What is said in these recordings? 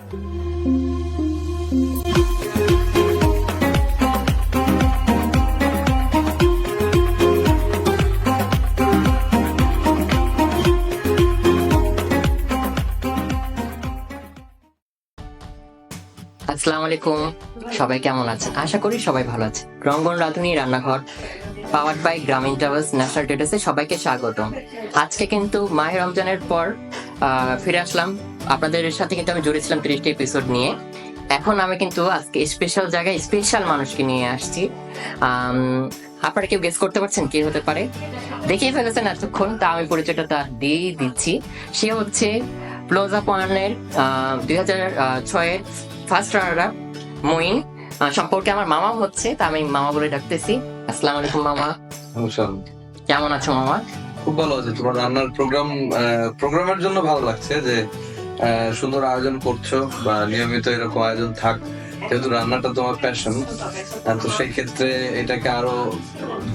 আসসালামু আলাইকুম, সবাই কেমন আছেন? আশা করি সবাই ভালো আছে। রঙ্গন রাঁধুনি রান্নাঘর পাওয়ার্ড বাই গ্রামীণ ট্রাভেলস ন্যাশনাল ট্রেডার্সে সবাইকে স্বাগতম। আজকে কিন্তু মাহে রমজানের পর ফিরে আসলাম আপনাদের সাথে। কিন্তু আমি জুড়েছিলাম 30টি এপিসোড নিয়ে। এখন আমি কিন্তু আজকে স্পেশাল জায়গায় স্পেশাল মানুষকে নিয়ে আসছি। আপনারা কেউ গেস করতে পারছেন কে হতে পারে? দেখেই ফেলেছেন এতক্ষণ, তা আমি পরিচয়টা তার দিয়েই দিচ্ছি। সে হচ্ছে প্লোজা পয়েন্টের 2006-এর ফার্স্ট রানার মঈন। সম্পর্কে আমার মামা হচ্ছে, তা আমি মামা বলে ডাকতেছি। আসসালামু আলাইকুম মামা। কেমন আছো মামা? খুব ভালো আছে। তোমার রান্নার প্রোগ্রামের জন্য ভালো লাগছে যে সুন্দর আয়োজন করছো, বা নিয়মিত এরকম আয়োজন থাক, যেহেতু রান্নাটা তোমার প্যাশন। তো সেই ক্ষেত্রে এটাকে আরো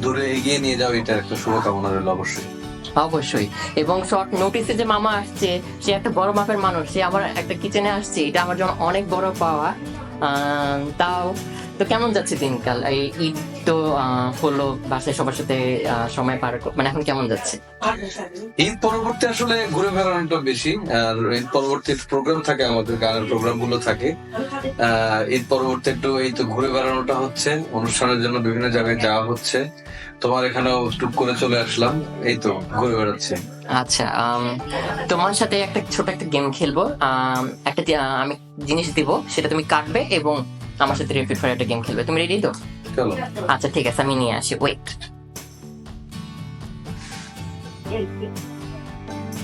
দূরে এগিয়ে নিয়ে যাও, এটা একটা শুভকামনা রইল অবশ্যই। অবশ্যই। এবং শর্ট নোটিসে যে মামা আসছে, সে একটা বড় মাপের মানুষ, সে আবার একটা কিচেনে আসছে, এটা আমার জন্য অনেক বড় পাওয়া। তাও তো কেমন যাচ্ছে দিনকাল? এই ঈদ তো হলো, বাসায় সবার সাথে সময় পার মানে এখন কেমন যাচ্ছে? ঈদ পরবর্তী আসলে ঘুরে বেড়ানোটা বেশি, আর ঈদ পরবর্তী প্রোগ্রাম থাকে, আমাদের গানের প্রোগ্রাম গুলো থাকে। ঈদ পরবর্তী একটু এই তো ঘুরে বেড়ানোটা হচ্ছে, অনুষ্ঠানের জন্য বিভিন্ন জায়গায় যাওয়া হচ্ছে। তোমার এখানেও টুক করে চলে আসলাম, এই তো ঘুরে বেড়াচ্ছে। আচ্ছা, তোমার সাথে একটা ছোট একটা গেম খেলবো। আমি জিনিস দিব, সেটা তুমি কাটবে এবং আমার সাথে রিপিট ফায়ার একটা গেম খেলবে। তুমি রেডি তো? চলো। আচ্ছা ঠিক আছে, আমি নিয়ে আসি। ওয়েট,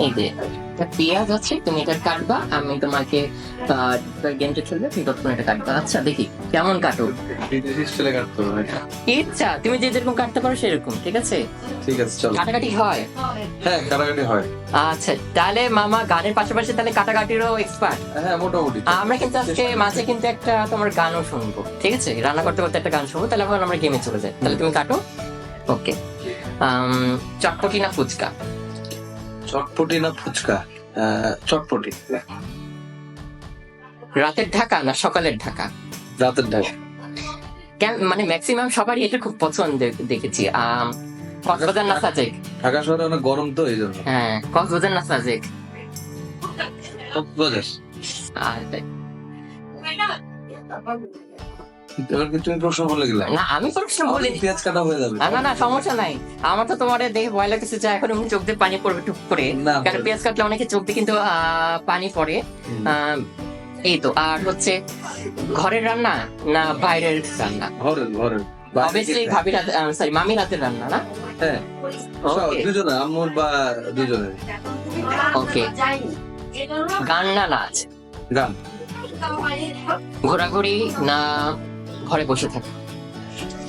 এই যে একটা পেঁয়াজ আছে, তুমি এটা কাটবা, আমি তোমাকে গেমটা খেলবে, তুমি ততক্ষণ এটা কাটবা। আচ্ছা দেখি কেমন কাটো। বিদেশি স্টাইলে কাটতে হবে। ইচ্ছা তুমি যে যেরকম কাটতে পারো সেরকম, ঠিক আছে? ঠিক আছে, চলো। কাটাকাটি হয়? হ্যাঁ, কাটাকাটি হয়। আচ্ছা, তাহলে মামা গানের পাশাপাশি তাহলে কাটাকাটিরও এক্সপার্ট। হ্যাঁ, মোটামুটি। আমরা কিন্তু আজকে মাঝে কিন্তু একটা তোমার গানও শুনবো, ঠিক আছে? রান্না করতে করতে একটা গান শুনবো, তাহলে আমরা গেমে চলে যাই। তাহলে তুমি কাটো। ওকে। চটপটি না ফুচকা? চটপটি না ফুচকা? চটপটি। রাতের ঢাকা না সকালের ঢাকা? রাতের ঢাকা। কেন, মানে ম্যাক্সিমাম সবারই এটা খুব পছন্দ দেখেছি। কক্সবাজার না সাজেক? ঢাকা শহরে অনেক গরম তো, এই জন্য। হ্যাঁ, কক্সবাজার না সাজেক? কক্সবাজার। এবার কি তুমি প্রশ্ন বলে গেলে? না, আমি প্রশ্ন বলি। পেঁয়াজ কাটা হয়ে যাবে। না না, সমস্যা নাই। আমার তো তোমার দেখে ভয় লাগতেছে যে এখন চোখ দিয়ে পানি পড়বে টুক করে, কারণ পেঁয়াজ কাটলে অনেকে চোখ দিয়ে কিন্তু পানি পড়ে। এই তো। আর হচ্ছে ঘরের রান্না না বাইরের রান্না? ঘরের। অবভিয়াসলি ভাবির হাতে, সরি মামির হাতের রান্না না? হ্যাঁ, দুজনে, আম্মুর বা দুজনের। ওকে। গান না নাচ? গান। ঘোরাঘুরি না ঘরে বসে থাকা?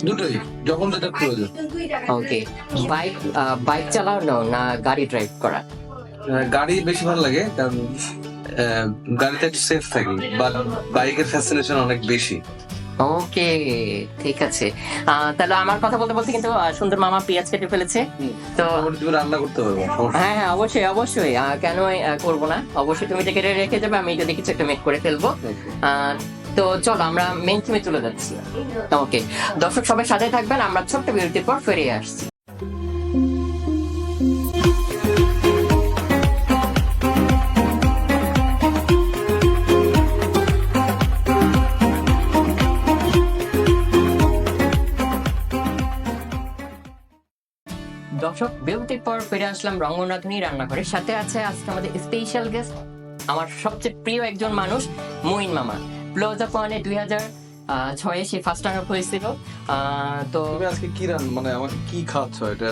দুটোই, যখন যেটা প্রয়োজন। ওকে। বাইক চালানো না গাড়ি ড্রাইভ করা? গাড়ি বেশি ভালো লাগে, কারণ গাড়িতে একটু সেফ থাকি, বাট বাইকের ফ্যাসিনেশন অনেক বেশি। ওকে, ঠিক আছে। তাহলে আমার কথা বলতে বলতে কিন্তু সুন্দর মামা পেঁয়াজ কেটে ফেলেছে। তো তুমি রান্না করতে পারবে? হ্যাঁ হ্যাঁ, অবশ্যই অবশ্যই, কেন করবো না? অবশ্যই তুমি এটা কেটে রেখে যাবে, আমি এটা কিছু একটা মেক করে ফেলবো। তো চলো আমরা মেন থিমে চলে যাচ্ছি। ওকে দর্শক, সবাই সাথে থাকবেন, আমরা ছোট্ট বিরতির পর ফিরে আসছি। দর্শক, বিরতির পর ফিরে আসলাম রঙ্গন রাঁধুনি রান্নাঘরের সাথে। আছে আজকে আমাদের স্পেশাল গেস্ট, আমার সবচেয়ে প্রিয় একজন মানুষ, মঈন মামা। প্লোজা পয়েন্টে 2006-এ সে ফার্স্ট রানার হয়েছিল। তো তুমি আজকে কি মানে আমাকে কি খাওয়াচ্ছ? এটা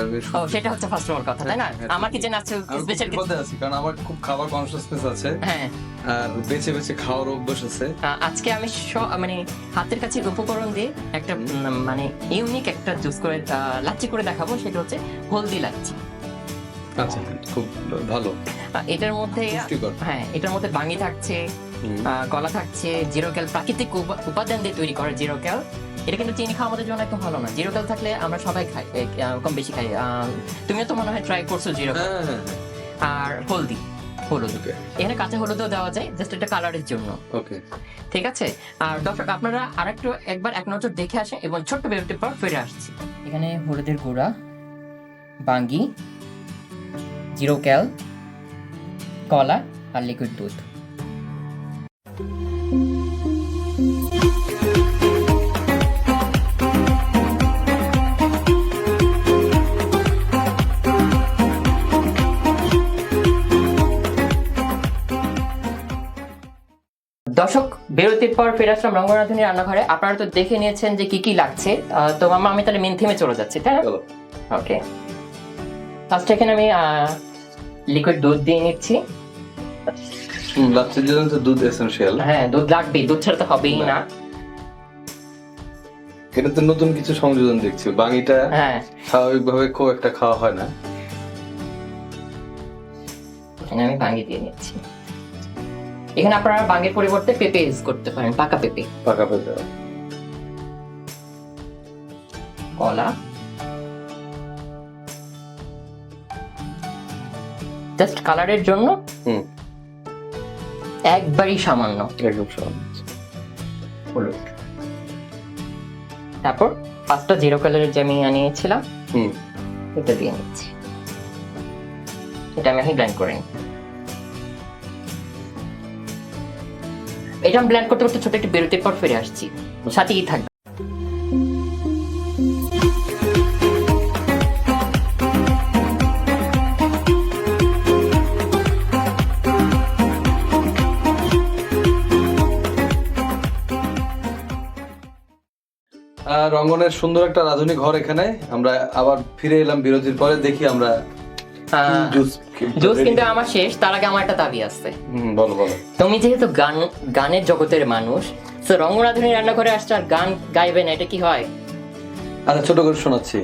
সেটা হচ্ছে ফার্স্ট আমার কথা, তাই না? আমার কিচেন আছে স্পেশাল বলতে আছি, কারণ আমার খুব খাবার কনসিয়াসনেস আছে। হ্যাঁ, আর বেছে বেছে খাওয়ার অভ্যাস আছে। আজকে আমি মানে হাতের কাছে উপকরণ দিয়ে একটা মানে ইউনিক একটা জুস করে লাচ্ছি করে দেখাবো, সেটা হচ্ছে হলদি লাচ্ছি। আচ্ছা, খুব ভালো। এটার মধ্যে হ্যাঁ, এটার মধ্যে বাঙি থাকছে, কলা থাকছে, জিরো ক্যাল, প্রাকৃতিক উপাদান দিয়ে তৈরি করা জিরো ক্যাল। এটা কিন্তু চিনি খাওয়া আমাদের জন্য একদম ভালো না। জিরো ক্যাল থাকলে আমরা সবাই খাই, কম বেশি খাই। তুমিও তো মনে হয় ট্রাই করছো জিরো ক্যাল। আর হলদি হলুদ। Okay. এখানে কাঁচা হলুদও দেওয়া যায়, জাস্ট একটা কালারের জন্য। ওকে, ঠিক আছে। আর দর্শক আপনারা আরেকটু একবার এক নজর দেখে আসেন এবং ছোট্ট বিরতির পর ফিরে আসছি। এখানে হলুদের গুঁড়া, বাঙ্গি, জিরো ক্যাল, কলা আর লিকুইড দুধ। দর্শক বিরতির পর ফিরে আসলাম রঙ্গনাথনী রান্নাঘরে। আপনারা তো দেখে নিয়েছেন যে কি কি লাগছে। তো মামা আমি তাহলে মেন থিমে চলে যাচ্ছি, তাই না? চলো। ওকে, ফার্স্ট এখানে আমি লিকুইড দুধ দিয়ে নিচ্ছি। লাচ্ছির জন্য তো দুধ এসেনশিয়াল। হ্যাঁ, দুধ লাগবেই, দুধ ছাড়া তো হবেই না। এটা তো নতুন কিছু সংযোজন দেখছি, বাঙিটা হ্যাঁ, স্বাভাবিকভাবে খুব একটা খাওয়া হয় না। এখানে আমি বাঙ্গি দিয়ে নিচ্ছি। এখানে আপনারা বাঙ্গির পরিবর্তে পেঁপে ইউজ করতে পারেন, পাকা পেঁপে। পাকা পেঁপে, কলা, জাস্ট কালারের জন্য একবারই সামান্য একদম সহজ। হলুদ। তারপর পাঁচটা জিরো কালারের যে আমি আনিয়েছিলাম এটা দিয়ে নিচ্ছি। এটা আমি এখন ব্লেন্ড করে নিই। এটা আমি ব্লেন্ড করতে করতে ছোট একটি বিরতির পর ফিরে আসছি, সাথেই থাকবে। রঙ্গনের সুন্দর একটা রাঁধুনি ঘর এখানে। আমরা আবার ফিরে এলাম বিরতির পরে, দেখি আমরা জুস কিন্তু আমার শেষ, তার আগে আমার একটা দাবি আছে। বলো বলো। তুমি যেহেতু গানের জগতের মানুষ, তো রঙ্গনাথনী রান্নাঘরে আসছে আর গান গাইবে না, এটা কি হয়? আচ্ছা, ছোট করে শোনাচ্ছি।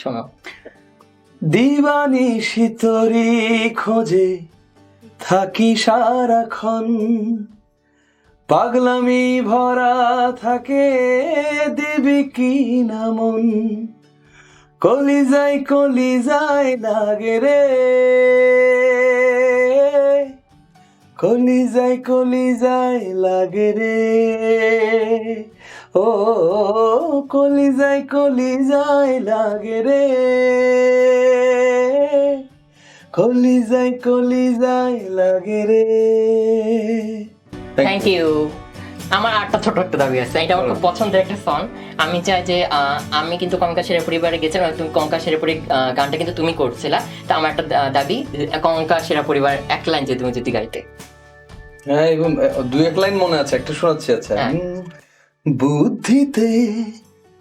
শোনো। দিবানি শীতরি খোঁজে থাকি সারাক্ষণ, পাগলামি ভরা থাকে দেবী কি না মন, কলিজায় লাগে রে, কলিজায় লাগে রে, ও কলিজায় লাগে রে, কলিজায় লাগে রে। Thank you. আমার আরেকটা ছোট একটা দাবি আছে, এটা আমার খুব পছন্দের একটা সং। আমি চাই যে আমি কিন্তু কঙ্কা সেরা পরিবারে গেছিলাম, তুমি কঙ্কা সেরা গানটা কিন্তু তুমি করছিলা। তা আমার একটা দাবি, কঙ্কা সেরা পরিবার এক লাইন যে তুমি যদি গাইতে। হ্যাঁ, এবং দুই এক লাইন মনে আছে, একটা শোনাচ্ছি। আচ্ছা। বুদ্ধিতে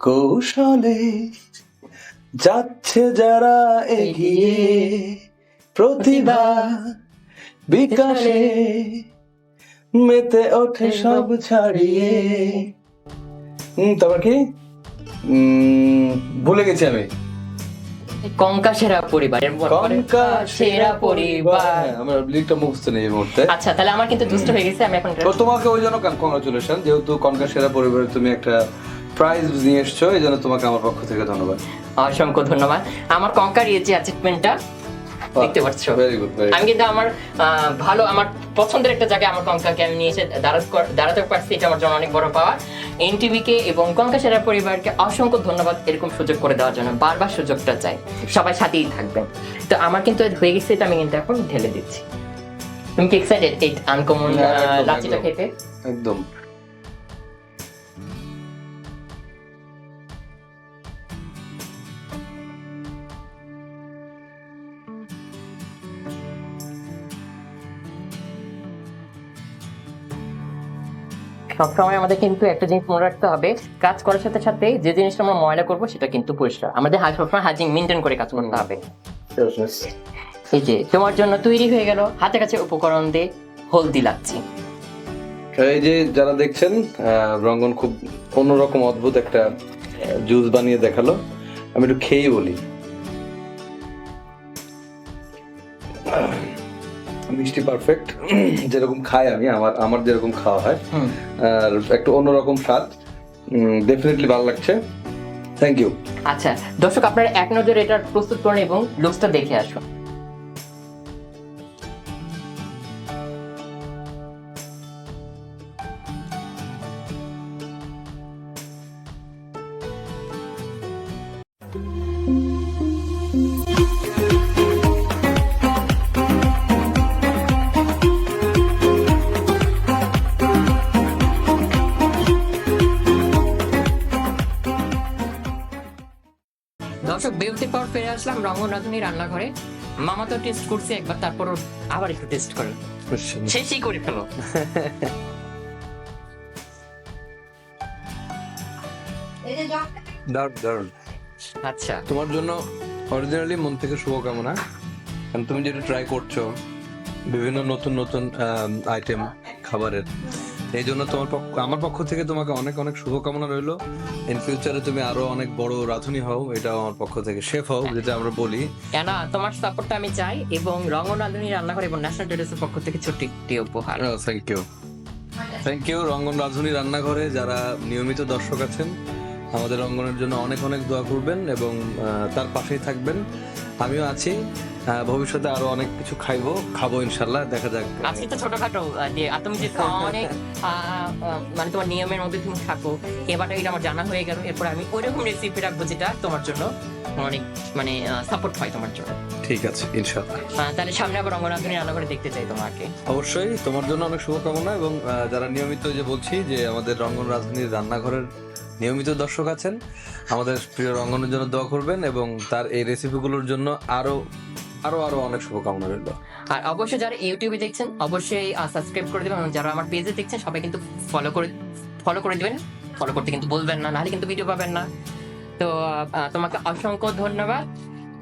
কৌশলে যাচ্ছে যারা এগিয়ে, প্রতিভা বিকাশে মেতে ওঠে সব ছাড়িয়ে। তারপর কি ভুলে গেছি আমি। কঙ্কা সেরা পরিবার, কঙ্কা সেরা পরিবার। আমার লিখটা মুখস্থ নেই এই মুহূর্তে। আচ্ছা, তাহলে আমার কিন্তু দুষ্ট হয়ে গেছে, আমি এখন তো তোমাকে ওই জন্য কংগ্রাচুলেশন, যেহেতু কঙ্কা সেরা পরিবারে তুমি একটা প্রাইজ নিয়ে এসছো, এই জন্য তোমাকে আমার পক্ষ থেকে ধন্যবাদ। অসংখ্য ধন্যবাদ। আমার কঙ্কার এই যে অ্যাচিভমেন্টটা দেখতে পাচ্ছ, ভেরি গুড। আমি কিন্তু আমার ভালো, আমার পছন্দের একটা জায়গায় আমার কঙ্কাকে আমি নিয়ে এসে দাঁড়াতে পারছি, এটা আমার জন্য অনেক বড় পাওয়া। এনটিভি কে এবং কঙ্কা সেরা পরিবারকে অসংখ্য ধন্যবাদ এরকম সুযোগ করে দেওয়ার জন্য। বারবার সুযোগটা চাই, সবাই সাথেই থাকবেন। তো আমার কিন্তু হয়ে গেছে, এটা আমি কিন্তু এখন ঢেলে দিচ্ছি। তুমি কি এক্সাইটেড এই আনকমন লাচিটা খেতে? একদম। সবসময় আমাদের কিন্তু একটা জিনিস মনে রাখতে হবে, কাজ করার সাথে সাথে যে জিনিসটা আমরা ময়লা করবো সেটা কিন্তু পরিষ্কার, আমাদের সবসময় হাইজিন মেনটেন করে কাজ করতে হবে। এই যে তোমার জন্য তৈরি হয়ে গেল হাতে কাছে উপকরণ দিয়ে হলদি লাচ্ছি। এই যে যারা দেখছেন, রঙ্গন খুব অন্যরকম অদ্ভুত একটা জুস বানিয়ে দেখালো। আমি একটু খেয়ে বলি। মিষ্টি পারফেক্ট, যেরকম খাই আমি, আমার যেরকম খাওয়া হয়, আর একটু অন্যরকম স্বাদ, ডেফিনেটলি ভালো লাগছে। Thank you. আচ্ছা দর্শক, আপনারা এক নজরে এটা প্রস্তুত করেন এবং লুকসটা দেখে আসুন। বিরতির পর ফিরে আসলাম রঙ্গন রাঁধুনি রান্নাঘরে। মামা তো টেস্ট করছে একবার, তারপর আবার একটু টেস্ট করে শেষই করে ফেলো। দারুণ। আচ্ছা, তোমার জন্য অরিজিনালি মন থেকে শুভকামনা, কারণ তুমি যেটা ট্রাই করছো বিভিন্ন নতুন নতুন আইটেম খাবারের, এই জন্য আমার পক্ষ থেকে তোমাকে অনেক অনেক শুভকামনা রইলো। ইন ফিউচারে তুমি আরো অনেক বড় রাঁধুনি হও, এটাও আমার পক্ষ থেকে, শেফ হও যেটা আমরা বলি। কেন তোমার সাপোর্টটা আমি চাই, এবং রঙ্গন রাঁধুনি রান্নাঘর এবং ন্যাশনাল টেডার্সের পক্ষ থেকে ছোট্ট একটি উপহার। থ্যাংক ইউ রঙ্গন রাঁধুনি রান্নাঘরে যারা নিয়মিত দর্শক আছেন, আমাদের রঙ্গনের জন্য অনেক অনেক দোয়া করবেন এবং তার পাশেই থাকবেন। আমিও আছি, ভবিষ্যতে আরো অনেক কিছু খাবো ইনশাল্লাহ, দেখা যাক। আজকে তো ছোটখাটো দিয়ে, আর তুমি যে অনেক মানে তোমার নিয়মের মধ্যে তুমি থাকো, এবারটা এটা আমার জানা হয়ে গেল। এরপর আমি ওইরকম রেসিপি রাখবো যেটা তোমার জন্য অনেক মানে সাপোর্ট হয় তোমার জন্য। ঠিক আছে ইনশাল্লাহ। তাহলে সামনে আবার রঙ্গন রাঁধুনি রান্নাঘরে দেখতে চাই তোমাকে। অবশ্যই, তোমার জন্য অনেক শুভকামনা, এবং যারা নিয়মিত, যে বলছি যে আমাদের রঙ্গন রাঁধুনির রান্নাঘরের নিয়মিত দর্শক আছেন, আমাদের প্রিয় রঙ্গনের জন্য দোয়া করবেন এবং তার এই রেসিপিগুলোর জন্য আরো আরো আরো অনেক শুভকামনা রইল। আর অবশ্যই যারা ইউটিউবে দেখছেন অবশ্যই সাবস্ক্রাইব করে দেবেন, এবং যারা আমার পেজে দেখছেন সবাই কিন্তু ফলো করে দিবেন। ফলো করতে কিন্তু বলবেন না, নাহলে কিন্তু ভিডিও পাবেন না। তো তোমাকে অসংখ্য ধন্যবাদ।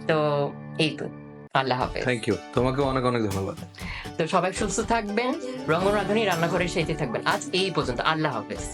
তো এই তো, আল্লাহ হাফেজ। থ্যাংক ইউ, তোমাকে অনেক অনেক ধন্যবাদ। তো সবাই সুস্থ থাকবেন, রঙ্গন রাঁধুনি রান্নাঘরের সাথে থাকবেন। আজ এই পর্যন্ত, আল্লাহ হাফেজ।